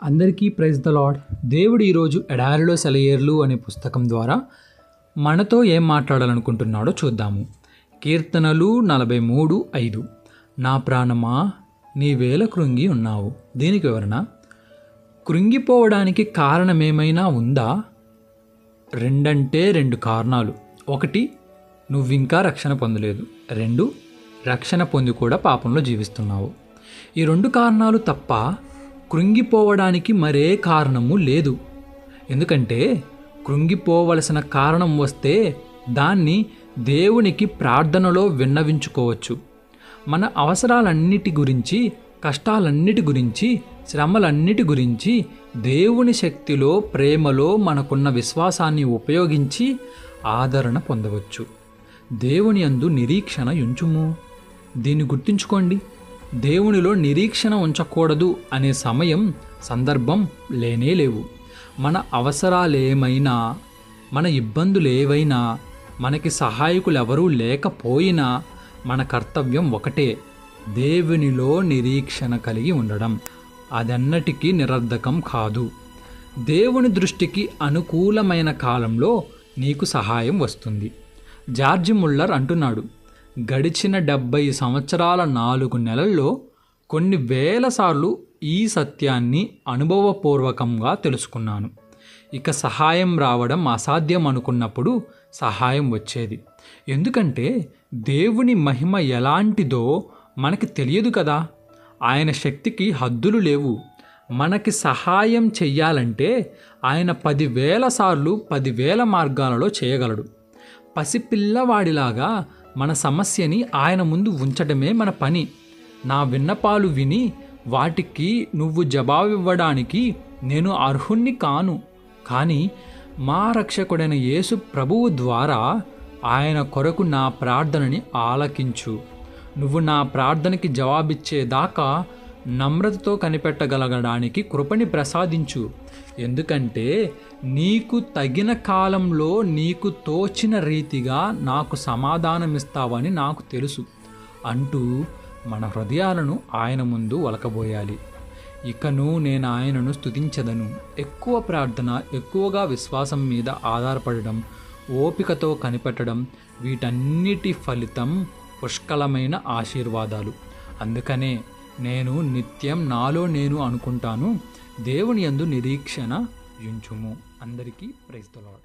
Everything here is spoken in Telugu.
అందరికీ ప్రైజ్ ద లార్డ్. దేవుడు ఈరోజు ఎడారిలో సెలయేర్లు అనే పుస్తకం ద్వారా మనతో ఏం మాట్లాడాలనుకుంటున్నాడో చూద్దాము. కీర్తనలు 43:5. నా ప్రాణమా నీవేళ కృంగి ఉన్నావు. దీనికి వివరణ: కృంగిపోవడానికి కారణమేమైనా ఉందా? రెండు కారణాలు. ఒకటి, నువ్వింకా రక్షణ పొందలేదు. 2, రక్షణ పొంది కూడా పాపంలో జీవిస్తున్నావు. ఈ 2 కారణాలు తప్ప కృంగిపోవడానికి మరే కారణము లేదు. ఎందుకంటే కృంగిపోవలసిన కారణం వస్తే దాన్ని దేవునికి ప్రార్థనలో విన్నవించుకోవచ్చు. మన అవసరాలన్నిటి గురించి, కష్టాలన్నిటి గురించి, శ్రమలన్నిటి గురించి దేవుని శక్తిలో, ప్రేమలో మనకున్న విశ్వాసాన్ని ఉపయోగించి ఆదరణ పొందవచ్చు. దేవుని యందు నిరీక్షణ ఉంచుము. దీన్ని గుర్తుంచుకోండి. దేవునిలో నిరీక్షణ ఉంచకూడదు అనే సమయం, సందర్భం లేనే లేవు. మన అవసరాలేమైనా, మన ఇబ్బందులేవైనా, మనకి సహాయకులు ఎవరూ లేకపోయినా మన కర్తవ్యం ఒకటే: దేవునిలో నిరీక్షణ కలిగి ఉండడం. అదన్నటికీ నిరర్ధకం కాదు. దేవుని దృష్టికి అనుకూలమైన కాలంలో నీకు సహాయం వస్తుంది. జార్జ్ ముల్లర్ అంటున్నాడు, గడిచిన 70 సంవత్సరాల 4 నెలల్లో కొన్ని వేల సార్లు ఈ సత్యాన్ని అనుభవపూర్వకంగా తెలుసుకున్నాను. ఇక సహాయం రావడం అసాధ్యం అనుకున్నప్పుడు సహాయం వచ్చేది. ఎందుకంటే దేవుని మహిమ ఎలాంటిదో మనకి తెలియదు కదా. ఆయన శక్తికి హద్దులు లేవు. మనకి సహాయం చెయ్యాలంటే ఆయన 10,000 సార్లు 10,000 మార్గాలలో చేయగలడు. పసిపిల్లవాడిలాగా మన సమస్యని ఆయన ముందు ఉంచడమే మన పని. నా విన్నపాలు విని వాటికి నువ్వు జవాబివ్వడానికి నేను అర్హుణ్ణి కాను. కానీ మా రక్షకుడైన యేసు ప్రభువు ద్వారా ఆయన కొరకు నా ప్రార్థనని ఆలకించు. నువ్వు నా ప్రార్థనకి జవాబిచ్చేదాకా నమ్రతతో కనిపెట్టగలగడానికి కృపని ప్రసాదించు. ఎందుకంటే నీకు తగిన కాలంలో నీకు తోచిన రీతిగా నాకు సమాధానమిస్తావని నాకు తెలుసు అంటూ మన హృదయాలను ఆయన ముందు ఒలకబోయాలి. ఇకను నేను ఆయనను స్తుతించెదను. ఎక్కువ ప్రార్థన, ఎక్కువగా విశ్వాసం మీద ఆధారపడడం, ఓపికతో కనిపెట్టడం, వీటన్నిటి ఫలితం పుష్కలమైన ఆశీర్వాదాలు. అందుకనే నేను నిత్యం నాలో నేను అనుకుంటాను, దేవుని యందు నిరీక్షణ ఉంచుము. అందరికీ ప్రైజ్ ది లార్డ్.